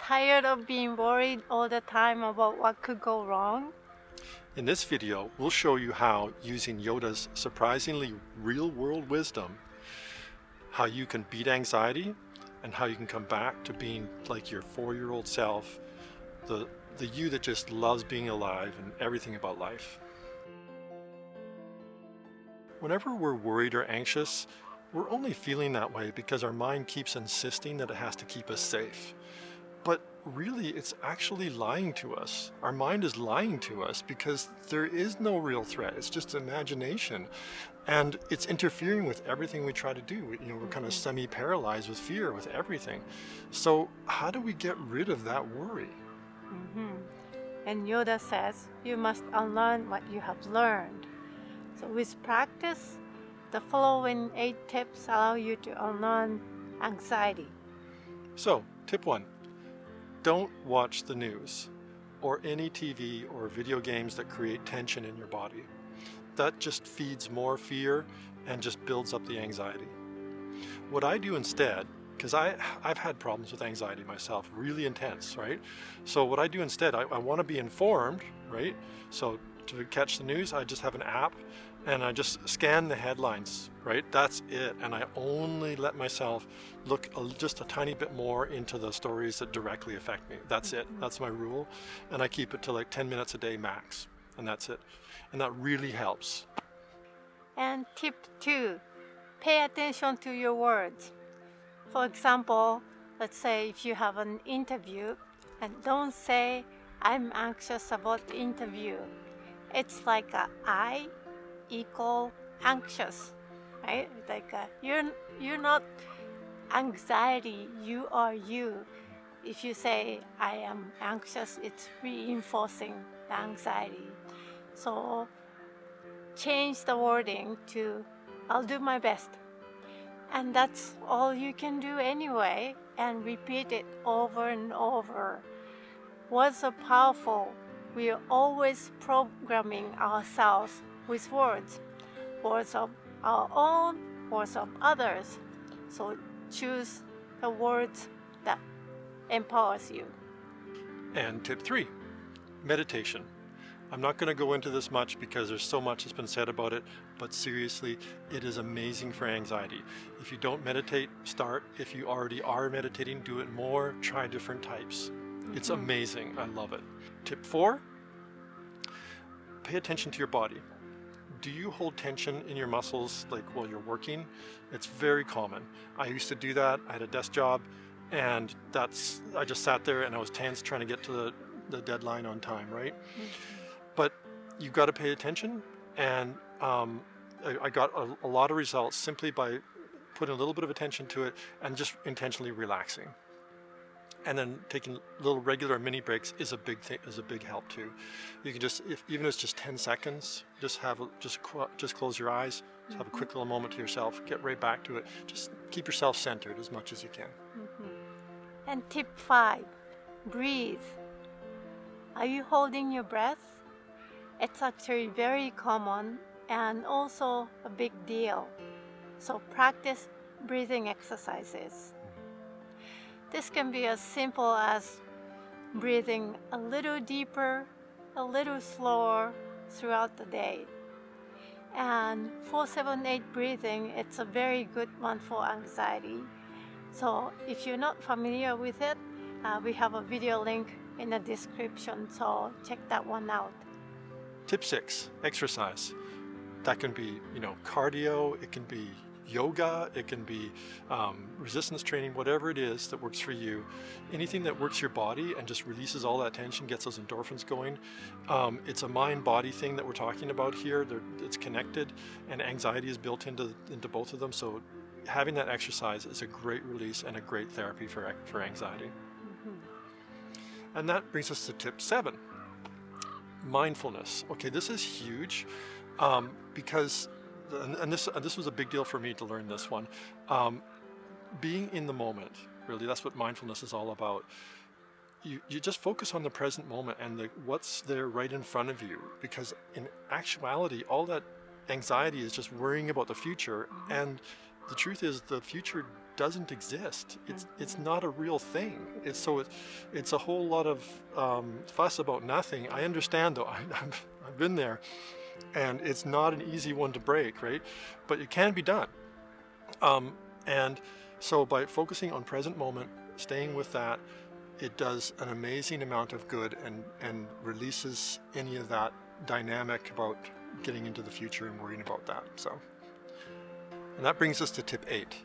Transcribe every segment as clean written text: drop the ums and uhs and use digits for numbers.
tired of being worried all the time about what could go wrong? In this video, we'll show you how, using Yoda's surprisingly real-world wisdom, how you can beat anxiety and how you can come back to being like your 4-year-old self, the you that just loves being alive and everything about life. Whenever we're worried or anxious, we're only feeling that way because our mind keeps insisting that it has to keep us safe. But really, it's actually lying to us. Our mind is lying to us because there is no real threat. It's just imagination. And it's interfering with everything we try to do. We're kind of semi-paralyzed with fear, with everything. So how do we get rid of that worry? And Yoda says, you must unlearn what you have learned. So with practice, the following 8 tips allow you to unlearn anxiety. So, tip 1. Don't watch the news or any TV or video games that create tension in your body. That just feeds more fear and just builds up the anxiety. What I do instead, because I've had problems with anxiety myself, really intense, right? So what I do instead, I want to be informed, right? So to catch the news, I just have an app and I just scan the headlines, right? That's it. And I only let myself look just a tiny bit more into the stories that directly affect me. That's it. That's my rule. And I keep it to like 10 minutes a day max. And that's it. And that really helps. And tip 2, pay attention to your words. For example, let's say if you have an interview, and don't say, I'm anxious about the interview. It's like I equal anxious, right? Like you're not anxiety, you are you. If you say I am anxious, it's reinforcing the anxiety. So change the wording to I'll do my best. And that's all you can do anyway, and repeat it over and over. Words are powerful. We are always programming ourselves with words of our own, words of others. So choose the words that empowers you. And tip 3, meditation. I'm not going to go into this much because there's so much that's been said about it, but seriously, it is amazing for anxiety. If you don't meditate, start. If you already are meditating, do it more. Try different types. It's amazing. I love it. Tip 4, pay attention to your body. Do you hold tension in your muscles like while you're working? It's very common. I used to do that. I had a desk job, and I just sat there and I was tense trying to get to the deadline on time, right? But you've got to pay attention, and I got a lot of results simply by putting a little bit of attention to it and just intentionally relaxing. And then taking little regular mini breaks is a big thing, is a big help too. You can just, even if it's just 10 seconds, just close your eyes, just have a quick little moment to yourself, get right back to it. Just keep yourself centered as much as you can. And tip 5, breathe. Are you holding your breath? It's actually very common and also a big deal. So practice breathing exercises. This can be as simple as breathing a little deeper, a little slower throughout the day. And 4-7-8 breathing, it's a very good one for anxiety. So if you're not familiar with it, we have a video link in the description, so check that one out. Tip 6, exercise. That can be, cardio, it can be yoga, it can be resistance training, whatever it is that works for you. Anything that works your body and just releases all that tension, gets those endorphins going. It's a mind-body thing that we're talking about here. It's connected, and anxiety is built into both of them. So having that exercise is a great release and a great therapy for anxiety. And that brings us to tip 7, mindfulness. Okay, this is huge because and this was a big deal for me to learn this one. Being in the moment, really, that's what mindfulness is all about. You just focus on the present moment and what's there right in front of you, because in actuality, all that anxiety is just worrying about the future, and the truth is the future doesn't exist. It's not a real thing. It's a whole lot of fuss about nothing. I understand though. I've been there, and it's not an easy one to break, right? But it can be done. And so by focusing on present moment, staying with that, it does an amazing amount of good and releases any of that dynamic about getting into the future and worrying about that. And that brings us to tip 8.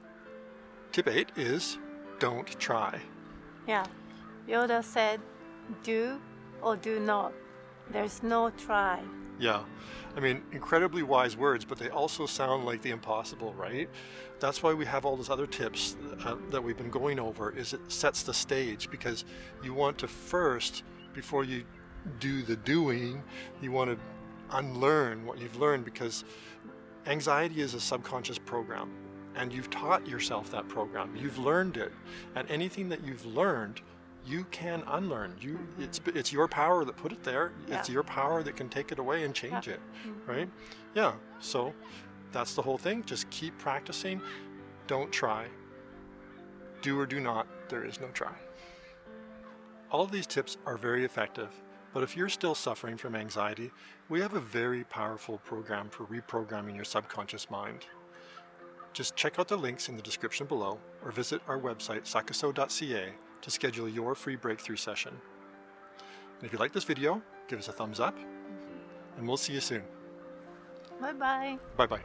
Tip 8 is don't try. Yeah. Yoda said, do or do not. There's no try. Yeah. I mean, incredibly wise words, but they also sound like the impossible, right? That's why we have all those other tips that we've been going over, is it sets the stage, because you want to first, before you do the doing, you want to unlearn what you've learned, because anxiety is a subconscious program, and you've taught yourself that program. You've learned it, and anything that you've learned, you can unlearn. It's your power that put it there. Yeah. It's your power that can take it away and change it, right? Yeah, so that's the whole thing. Just keep practicing. Don't try. Do or do not. There is no try. All of these tips are very effective, but if you're still suffering from anxiety, we have a very powerful program for reprogramming your subconscious mind. Just check out the links in the description below, or visit our website sakuso.ca to schedule your free breakthrough session. And if you like this video, give us a thumbs up, and we'll see you soon. Bye-bye. Bye-bye.